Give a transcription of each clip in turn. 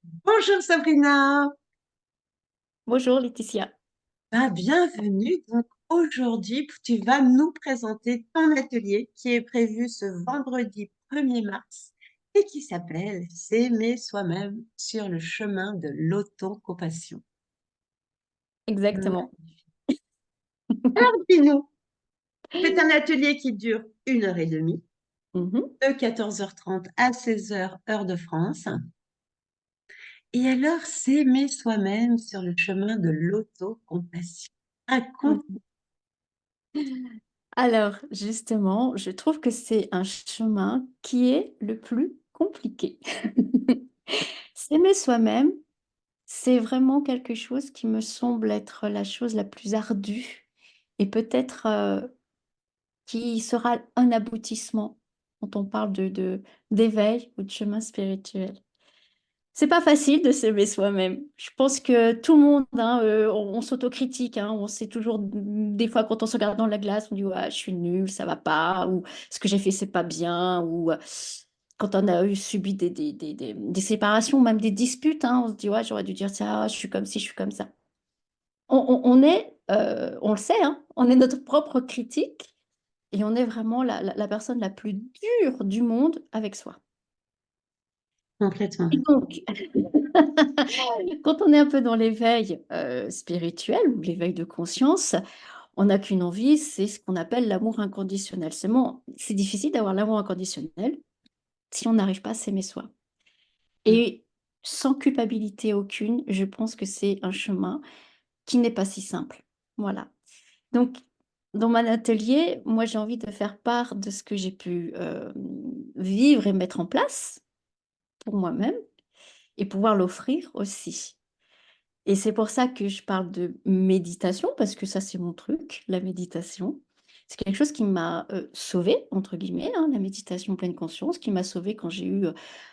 Bonjour Sabrina. Bonjour Laetitia. Bienvenue. Donc aujourd'hui, tu vas nous présenter ton atelier qui est prévu ce vendredi 1er mars et qui s'appelle S'aimer soi-même sur le chemin de l'autocompassion. Exactement. Dis-nous, c'est un atelier qui dure 1 heure et demie, Mhm. de 14h30 à 16h, heure de France. Et alors, s'aimer soi-même sur le chemin de l'autocompassion. Raconte. Mhm. Alors, justement, je trouve que c'est un chemin qui est le plus compliqué. S'aimer soi-même, c'est vraiment quelque chose qui me semble être la chose la plus ardue et peut-être qui sera un aboutissement quand on parle d'éveil ou de chemin spirituel. C'est pas facile de s'aimer soi-même. Je pense que tout le monde, hein, on s'autocritique, hein, on sait toujours, des fois quand on se regarde dans la glace, on dit ouais, je suis nulle, ça va pas, ou ce que j'ai fait, c'est pas bien, ou quand on a subi des séparations, même des disputes, hein, on se dit ouais, j'aurais dû dire ça, je suis comme ci, je suis comme ça. On est, on le sait, hein, on est notre propre critique et on est vraiment la personne la plus dure du monde avec soi. Complètement. Et donc, quand on est un peu dans l'éveil spirituel ou l'éveil de conscience, on n'a qu'une envie, c'est ce qu'on appelle l'amour inconditionnel. Seulement, c'est difficile d'avoir l'amour inconditionnel si on n'arrive pas à s'aimer soi. Mm. Et sans culpabilité aucune, je pense que c'est un chemin qui n'est pas si simple. Voilà. Donc, dans mon atelier, moi, j'ai envie de faire part de ce que j'ai pu vivre et mettre en place pour moi-même et pouvoir l'offrir aussi. Et c'est pour ça que je parle de méditation, parce que ça, c'est mon truc, la méditation. C'est quelque chose qui m'a sauvée, entre guillemets, hein, la méditation pleine conscience, qui m'a sauvée quand j'ai eu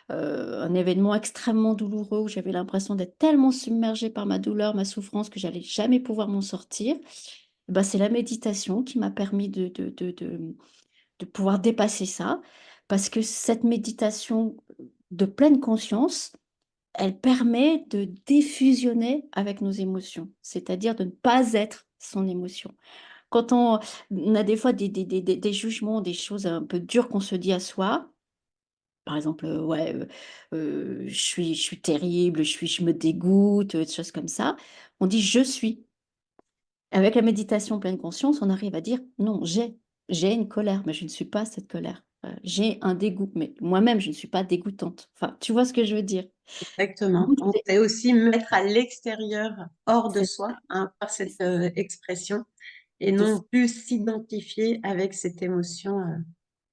un événement extrêmement douloureux où j'avais l'impression d'être tellement submergée par ma douleur, ma souffrance, que j'allais jamais pouvoir m'en sortir. Ben, c'est la méditation qui m'a permis de pouvoir dépasser ça, parce que cette méditation de pleine conscience, elle permet de défusionner avec nos émotions, c'est-à-dire de ne pas être son émotion. Quand on a des fois des jugements, des choses un peu dures qu'on se dit à soi, par exemple, ouais, je suis terrible, je me dégoûte, des choses comme ça, on dit je suis. Avec la méditation pleine conscience, on arrive à dire non, j'ai une colère, mais je ne suis pas cette colère. J'ai un dégoût, mais moi-même, je ne suis pas dégoûtante. Enfin, tu vois ce que je veux dire? Exactement. Donc, On sait aussi mettre à l'extérieur, hors de c'est soi, hein, par cette expression, et c'est- non plus s'identifier avec cette émotion.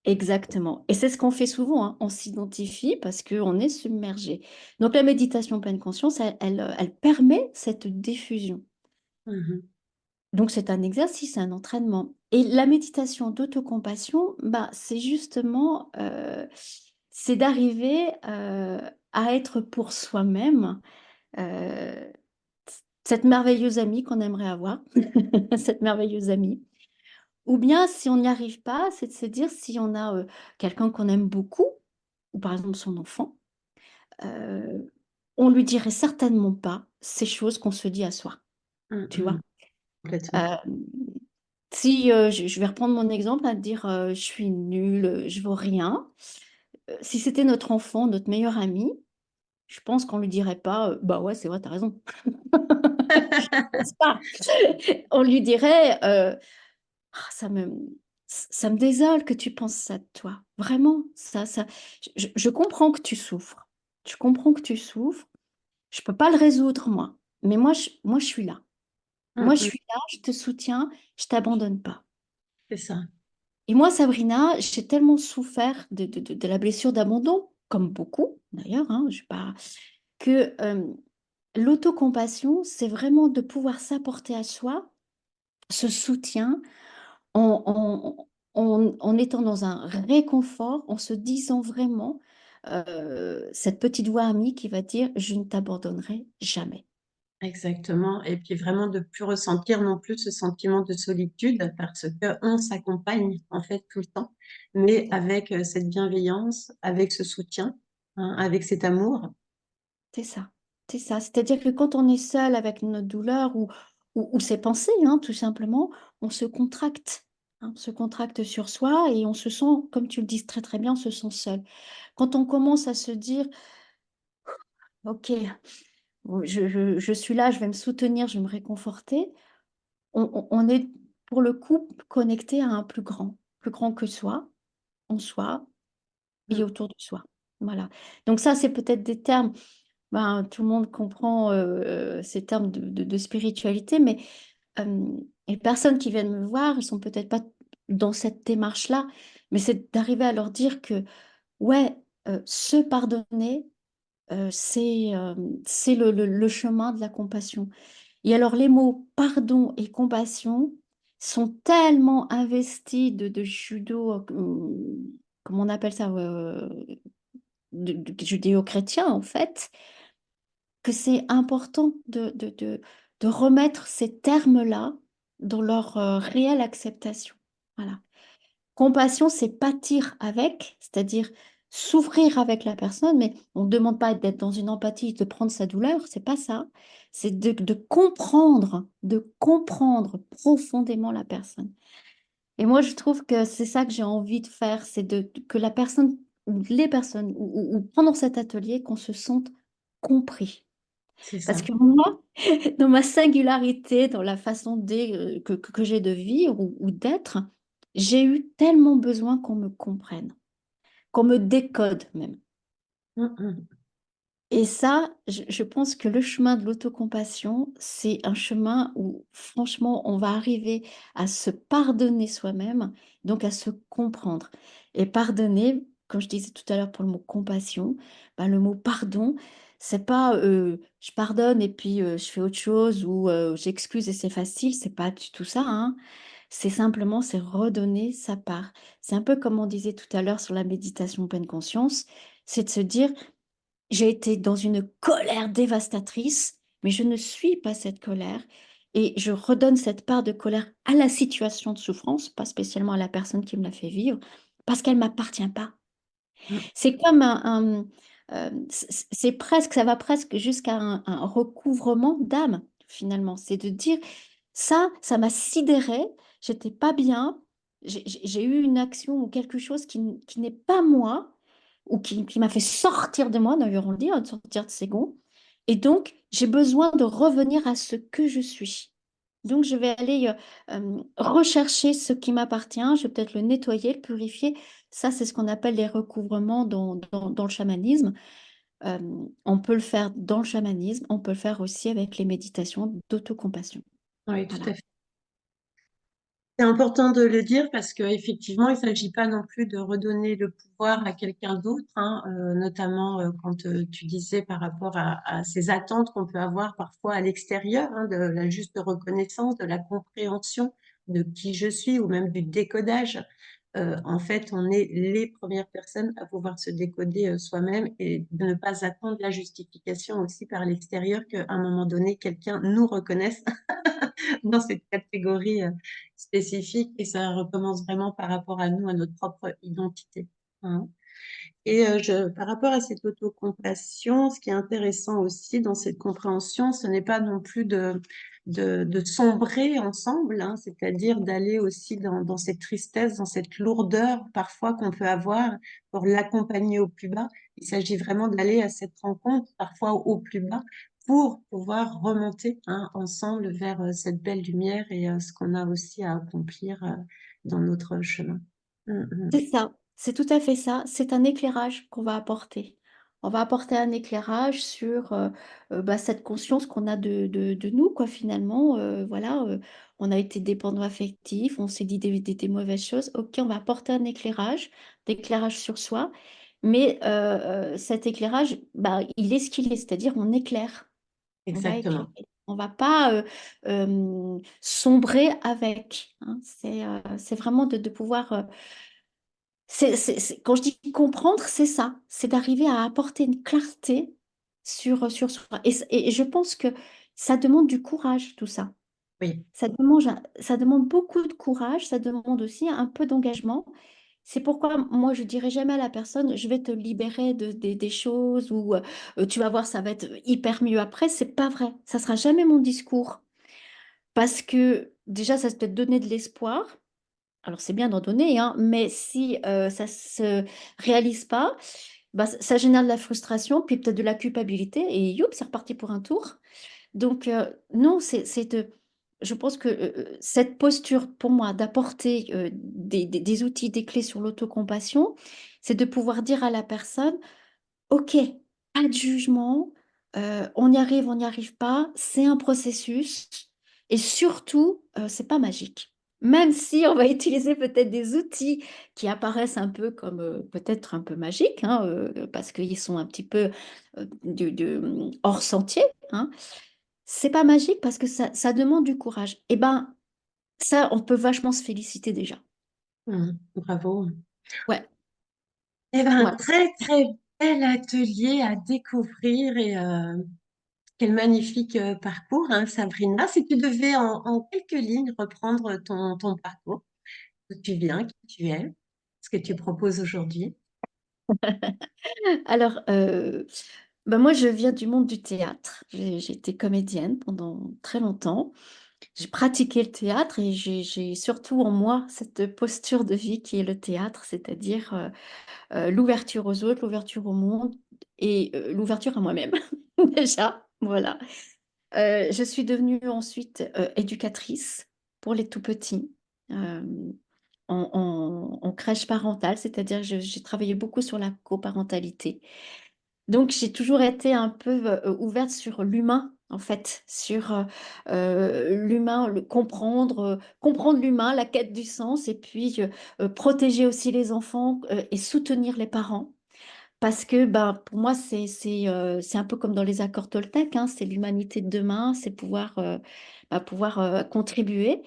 exactement. Et c'est ce qu'on fait souvent, hein. On s'identifie parce qu'on est submergé. Donc, la méditation pleine conscience, elle permet cette diffusion. Mhm. Donc, c'est un exercice, un entraînement. Et la méditation d'autocompassion, bah, c'est justement, c'est d'arriver à être pour soi-même euh, cette merveilleuse amie qu'on aimerait avoir, cette merveilleuse amie. Ou bien, si on n'y arrive pas, c'est de se dire si on a quelqu'un qu'on aime beaucoup, ou par exemple son enfant, euh, on lui dirait certainement pas ces choses qu'on se dit à soi, tu vois. Mhm. Complètement. Euh, Si je vais reprendre mon exemple, à dire je suis nulle, je vaux rien. Si c'était notre enfant, notre meilleur ami, je pense qu'on lui dirait pas bah ouais, c'est vrai, t'as raison. N'est-ce pas? On lui dirait ah, ça me désole que tu penses ça de toi. Vraiment, je comprends que tu souffres. Je comprends que tu souffres. Je peux pas le résoudre, moi. Mais moi, je suis là. Moi, je Mhm. suis là, je te soutiens, je t'abandonne pas. C'est ça. Et moi, Sabrina, j'ai tellement souffert de la blessure d'abandon, comme beaucoup d'ailleurs, hein, je sais pas, que l'autocompassion, c'est vraiment de pouvoir s'apporter à soi ce soutien en étant dans un réconfort, en se disant vraiment cette petite voix amie qui va dire, je ne t'abandonnerai jamais. Exactement. Et puis vraiment de plus ressentir non plus ce sentiment de solitude parce qu'on s'accompagne en fait tout le temps, mais avec cette bienveillance, avec ce soutien, hein, avec cet amour. C'est ça, c'est ça. C'est-à-dire que quand on est seul avec notre douleur ou ses pensées, hein, tout simplement, on se contracte. Hein, on se contracte sur soi et on se sent, comme tu le dis très très bien, on se sent seul. Quand on commence à se dire, OK, je suis là, je vais me soutenir, je vais me réconforter, on est pour le coup connecté à un plus grand que soi, en soi et Mmh. autour de soi. Voilà. Donc ça, c'est peut-être des termes. Ben, tout le monde comprend, ces termes de spiritualité, mais, les personnes qui viennent me voir, elles sont peut-être pas dans cette démarche-là, mais c'est d'arriver à leur dire que, ouais, se pardonner, c'est le chemin de la compassion. Et alors les mots pardon et compassion sont tellement investis de judo, comment on appelle ça? De judéo-chrétien, en fait, que c'est important de remettre ces termes-là dans leur, réelle acceptation. Voilà. Compassion, c'est pâtir avec, c'est-à-dire souffrir avec la personne, mais on ne demande pas d'être dans une empathie, de prendre sa douleur, c'est pas ça. C'est de comprendre profondément la personne. Et moi, je trouve que c'est ça que j'ai envie de faire, c'est que la personne ou les personnes ou pendant cet atelier, qu'on se sente compris. C'est Parce ça. que moi, dans ma singularité, dans la façon que j'ai de vivre ou d'être, j'ai eu tellement besoin qu'on me comprenne, qu'on me décode même. Mmh mh. Et ça, je pense que le chemin de l'autocompassion, c'est un chemin où franchement, on va arriver à se pardonner soi-même, donc à se comprendre. Et pardonner, comme je disais tout à l'heure pour le mot compassion, bah, le mot pardon, c'est pas je pardonne et puis je fais autre chose ou j'excuse et c'est facile, c'est pas du tout ça, hein. C'est simplement, c'est redonner sa part. C'est un peu comme on disait tout à l'heure sur la méditation pleine conscience, c'est de se dire j'ai été dans une colère dévastatrice, mais je ne suis pas cette colère et je redonne cette part de colère à la situation de souffrance, pas spécialement à la personne qui me l'a fait vivre, parce qu'elle m'appartient pas. Mmh. C'est comme c'est presque ça va presque jusqu'à un recouvrement d'âme, finalement. C'est de dire: Ça m'a sidérée, j'étais pas bien, j'ai eu une action ou quelque chose qui n'est pas moi ou qui m'a fait sortir de moi, d'ailleurs on le dit, hein, de sortir de ses gonds et donc j'ai besoin de revenir à ce que je suis. Donc je vais aller, rechercher ce qui m'appartient, je vais peut-être le nettoyer, le purifier. Ça, c'est ce qu'on appelle les recouvrements dans le chamanisme. On peut le faire dans le chamanisme, on peut le faire aussi avec les méditations d'autocompassion. Oui, tout Voilà. à fait. C'est important de le dire parce qu'effectivement, il ne s'agit pas non plus de redonner le pouvoir à quelqu'un d'autre, hein, notamment quand tu disais par rapport à ces attentes qu'on peut avoir parfois à l'extérieur, hein, de la juste reconnaissance, de la compréhension de qui je suis ou même du décodage. En fait, on est les premières personnes à pouvoir se décoder soi-même et de ne pas attendre la justification aussi par l'extérieur qu'à un moment donné, quelqu'un nous reconnaisse dans cette catégorie spécifique et ça recommence vraiment par rapport à nous, à notre propre identité. Hein. Et par rapport à cette autocompassion, ce qui est intéressant aussi dans cette compréhension, ce n'est pas non plus de sombrer ensemble, hein, c'est-à-dire d'aller aussi dans cette tristesse, dans cette lourdeur parfois qu'on peut avoir pour l'accompagner au plus bas. Il s'agit vraiment d'aller à cette rencontre parfois au plus bas pour pouvoir remonter, hein, ensemble vers cette belle lumière et ce qu'on a aussi à accomplir dans notre chemin. C'est ça, c'est tout à fait ça. C'est un éclairage qu'on va apporter. On va apporter un éclairage sur, bah, cette conscience qu'on a de nous, quoi, finalement. Voilà, on a été dépendant affectif, on s'est dit des mauvaises choses. OK, on va apporter un éclairage, d'éclairage sur soi, mais cet éclairage, bah, il est ce qu'il est, c'est-à-dire on éclaire. On va éclairer. Exactement. On va pas, sombrer avec, hein. C'est vraiment de pouvoir, c'est quand je dis comprendre, c'est ça, c'est d'arriver à apporter une clarté sur soi et je pense que ça demande du courage tout ça. Oui. Ça demande beaucoup de courage, ça demande aussi un peu d'engagement C'est pourquoi moi, je dirais jamais à la personne, je vais te libérer des choses ou tu vas voir, ça va être hyper mieux après. C'est pas vrai. Ça sera jamais mon discours. Parce que déjà, ça peut te donner de l'espoir. Alors, c'est bien d'en donner, hein, mais si ça se réalise pas, bah, ça génère de la frustration, puis peut-être de la culpabilité, et youp, c'est reparti pour un tour. Donc, non, je pense que cette posture, pour moi, d'apporter des outils, des clés sur l'autocompassion, c'est de pouvoir dire à la personne, OK, pas de jugement, on y arrive, on n'y arrive pas, c'est un processus et surtout, c'est pas magique. Même si on va utiliser peut-être des outils qui apparaissent un peu comme, peut-être un peu magiques, hein, parce qu'ils sont un petit peu, hors sentier, hein. C'est pas magique parce que ça demande du courage et ben, ça, on peut vachement se féliciter déjà. Bravo. Ouais, Eh ben, un ouais. très, très bel atelier à découvrir et quel magnifique parcours, hein, Sabrina. Si tu devais en quelques lignes reprendre ton parcours, d'où tu viens, qui tu es, ce que tu proposes aujourd'hui. Alors, bah, moi, je viens du monde du théâtre. J'ai été comédienne pendant très longtemps. J'ai pratiqué le théâtre et j'ai surtout en moi cette posture de vie qui est le théâtre, c'est-à-dire l'ouverture aux autres, l'ouverture au monde et l'ouverture à moi-même. Déjà, voilà. Je suis devenue ensuite éducatrice pour les tout petits euh, en crèche parentale, c'est-à-dire j'ai travaillé beaucoup sur la coparentalité. Donc, j'ai toujours été un peu ouverte sur l'humain, en fait, sur l'humain, comprendre l'humain, la quête du sens, et puis protéger aussi les enfants et soutenir les parents. Parce que ben, pour moi, c'est un peu comme dans les accords Toltec, hein, c'est l'humanité de demain, c'est pouvoir contribuer.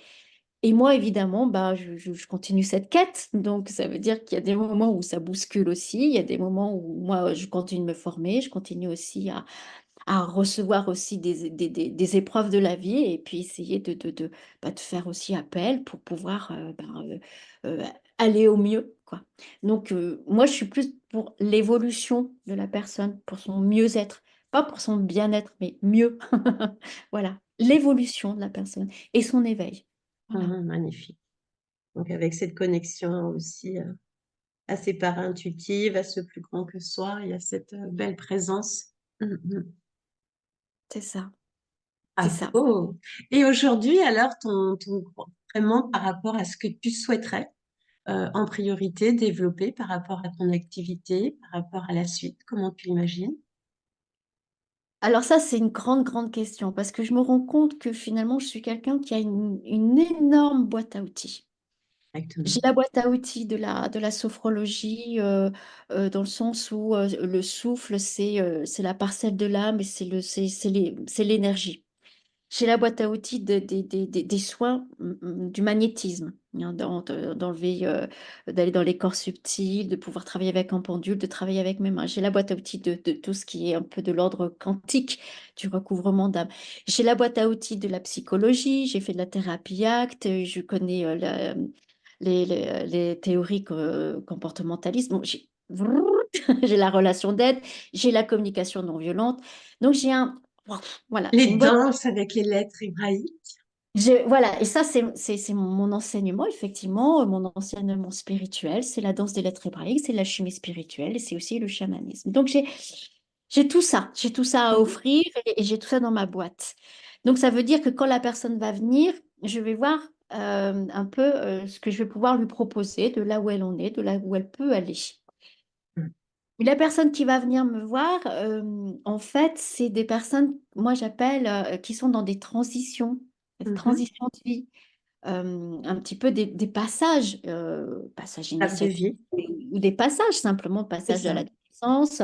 Et moi, évidemment, bah, je continue cette quête. Donc, ça veut dire qu'il y a des moments où ça bouscule aussi. Il y a des moments où moi, je continue de me former. Je continue aussi à recevoir aussi des épreuves de la vie et puis essayer de faire aussi appel pour pouvoir euh, aller au mieux, quoi. Donc, moi, je suis plus pour l'évolution de la personne, pour son mieux-être. Pas pour son bien-être, mais mieux. Voilà, l'évolution de la personne et son éveil. Voilà. Magnifique. Donc, avec cette connexion aussi à ses parts intuitives, à ce plus grand que soi, il y a cette belle présence. Mhm. C'est ça, c'est Ah, ça. oh. Et aujourd'hui, alors, vraiment par rapport à ce que tu souhaiterais en priorité développer par rapport à ton activité, par rapport à la suite, comment tu l'imagines? Alors ça, c'est une grande, grande question parce que je me rends compte que finalement, je suis quelqu'un qui a une énorme boîte à outils. J'ai Exactement. la boîte à outils de la sophrologie dans le sens où le souffle, c'est la parcelle de l'âme et c'est l'énergie. J'ai la boîte à outils des soins du magnétisme, hein, d'enlever, d'aller dans les corps subtils, de pouvoir travailler avec un pendule, de travailler avec mes mains. J'ai la boîte à outils de tout ce qui est un peu de l'ordre quantique, du recouvrement d'âme. J'ai la boîte à outils de la psychologie, j'ai fait de la thérapie acte, je connais les théories comportementalistes. Donc, j'ai la relation d'aide, j'ai la communication non violente. Donc, voilà, j'ai Les une boîte. danses avec les lettres hébraïques. Voilà, et ça, c'est mon enseignement, effectivement, mon enseignement spirituel, c'est la danse des lettres hébraïques, c'est la chimie spirituelle et c'est aussi le chamanisme. Donc, j'ai tout ça à Mhm. offrir et j'ai tout ça dans ma boîte. Donc, ça veut dire que quand la personne va venir, je vais voir un peu ce que je vais pouvoir lui proposer, de là où elle en est, de là où elle peut aller. Et la personne qui va venir me voir, en fait, c'est des personnes, moi j'appelle, qui sont dans des Mhm. transitions de vie, un petit peu des passages, passages Étape de initiatiques vie, ou des passages, simplement c'est passage de ça. l'adolescence,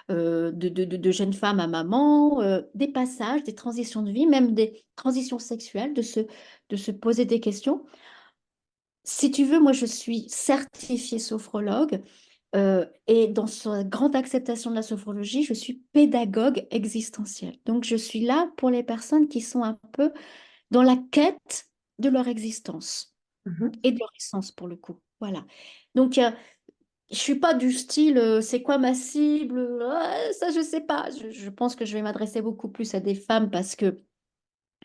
de jeune femme à maman, des passages, des transitions de vie, même des transitions sexuelles, de se poser des questions. Si tu veux, moi je suis certifiée sophrologue. Et dans sa grande acceptation de la sophrologie, je suis pédagogue existentielle. Donc, je suis là pour les personnes qui sont un peu dans la quête de leur existence Mhm. et de leur essence pour le coup. Voilà. Donc, je suis pas du style, c'est quoi ma cible? Ça, je sais pas. Je pense que je vais m'adresser beaucoup plus à des femmes parce que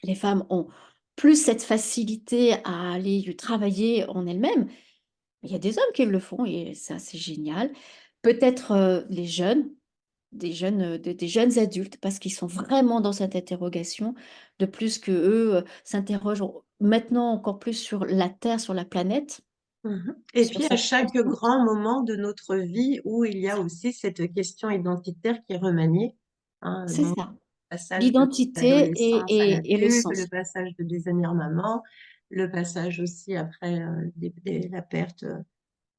les femmes ont plus cette facilité à aller travailler en elles-mêmes. Il y a des hommes qui le font et ça, c'est génial. Peut-être les jeunes, des jeunes adultes, parce qu'ils sont vraiment dans cette interrogation, de plus que eux s'interrogent maintenant encore plus sur la Terre, sur la planète, Mhm. Et sur puis, à cette chaque conscience. grand moment de notre vie où il y a aussi cette question identitaire qui est remaniée, hein, C'est donc, ça, le passage de l'identité l'adolescence à et le l'adulte, le sens. passage de devenir maman, le passage aussi après la perte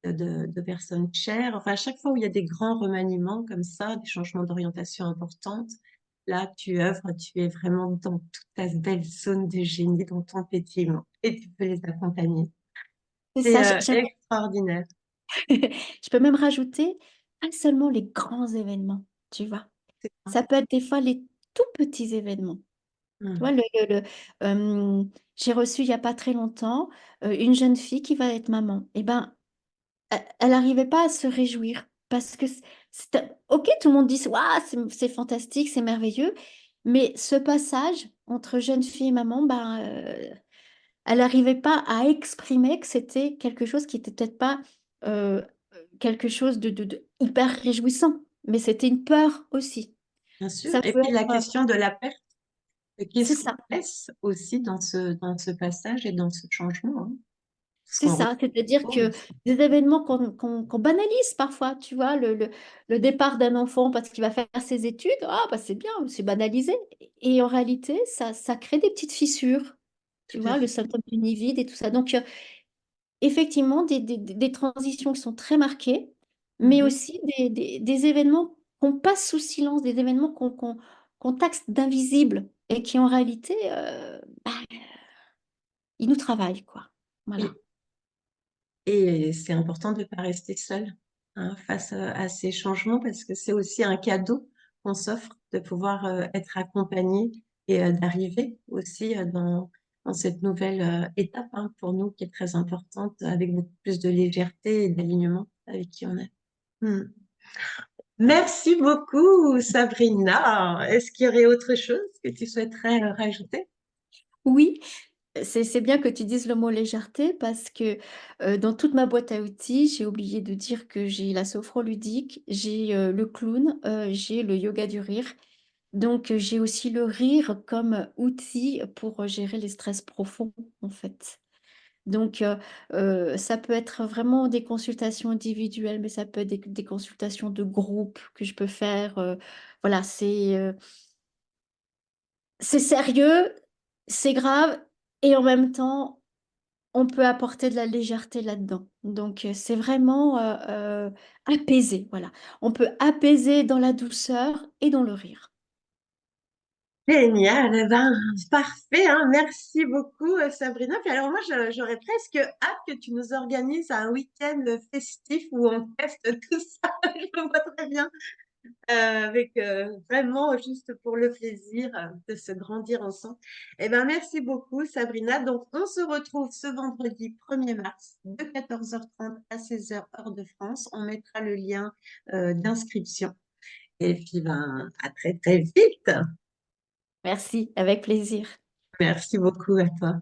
de personnes chères. Enfin, à chaque fois où il y a des grands remaniements comme ça, des changements d'orientation importantes, là, tu œuvres, tu es vraiment dans toute ta belle zone de génie, dans ton pétillement, et tu peux les accompagner. C'est C'est ça, extraordinaire. je peux même rajouter, pas seulement les grands événements, tu vois. C'est ça. Ça peut être des fois les tout petits événements. Tu vois, Mhm. j'ai reçu il n'y a pas très longtemps une jeune fille qui va être maman. Eh ben, elle n'arrivait pas à se réjouir parce que ok, tout le monde dit waouh, c'est fantastique, c'est merveilleux, mais ce passage entre jeune fille et maman, ben, elle n'arrivait pas à exprimer que c'était quelque chose qui était peut-être pas euh, quelque chose de hyper réjouissant, mais c'était une peur aussi. Bien sûr. Ça Et peut puis la être, question de la perte, c'est qu'est-ce qu'on ça. laisse aussi dans ce passage et dans ce changement, hein, ce C'est qu'on ça, c'est-à-dire retrouve que aussi. des événements qu'on banalise parfois, tu vois, le départ d'un enfant parce qu'il va faire ses études, ah bah c'est bien, c'est banalisé. Et en réalité, ça crée des petites fissures, tu Tout à vois, le fait. symptôme du nid vide et tout ça. Donc, effectivement, des transitions qui sont très marquées, mais Mhm. aussi des événements qu'on passe sous silence, des événements qu'on taxe d'invisibles et qui en réalité, bah, ils nous travaillent, quoi. Voilà. Et, et c'est important de ne pas rester seul, hein, face à ces changements parce que c'est aussi un cadeau qu'on s'offre de pouvoir être accompagné et d'arriver aussi dans cette nouvelle étape, hein, pour nous qui est très importante avec beaucoup plus de légèreté et d'alignement avec qui on est. Hmm. Merci beaucoup, Sabrina. Est-ce qu'il y aurait autre chose que tu souhaiterais rajouter? Oui, c'est bien que tu dises le mot légèreté parce que dans toute ma boîte à outils, j'ai oublié de dire que j'ai la sophroludique, j'ai le clown, j'ai le yoga du rire. Donc j'ai aussi le rire comme outil pour gérer les stress profonds en fait. Donc ça peut être vraiment des consultations individuelles, mais ça peut être des consultations de groupe que je peux faire. Voilà, c'est sérieux, c'est grave et en même temps on peut apporter de la légèreté là-dedans. Donc, c'est vraiment apaiser, voilà. On peut apaiser dans la douceur et dans le rire. Génial, eh ben, parfait, hein. Merci beaucoup, Sabrina. Puis alors moi, j'aurais presque hâte que tu nous organises un week-end festif où on teste tout ça. Je me vois très bien, avec vraiment juste pour le plaisir de se grandir ensemble. Eh ben, merci beaucoup, Sabrina. Donc, on se retrouve ce vendredi 1er mars de 14h30 à 16h heure de France. On mettra le lien d'inscription. Et puis, ben, à très, très vite. Merci, avec plaisir. Merci beaucoup à toi.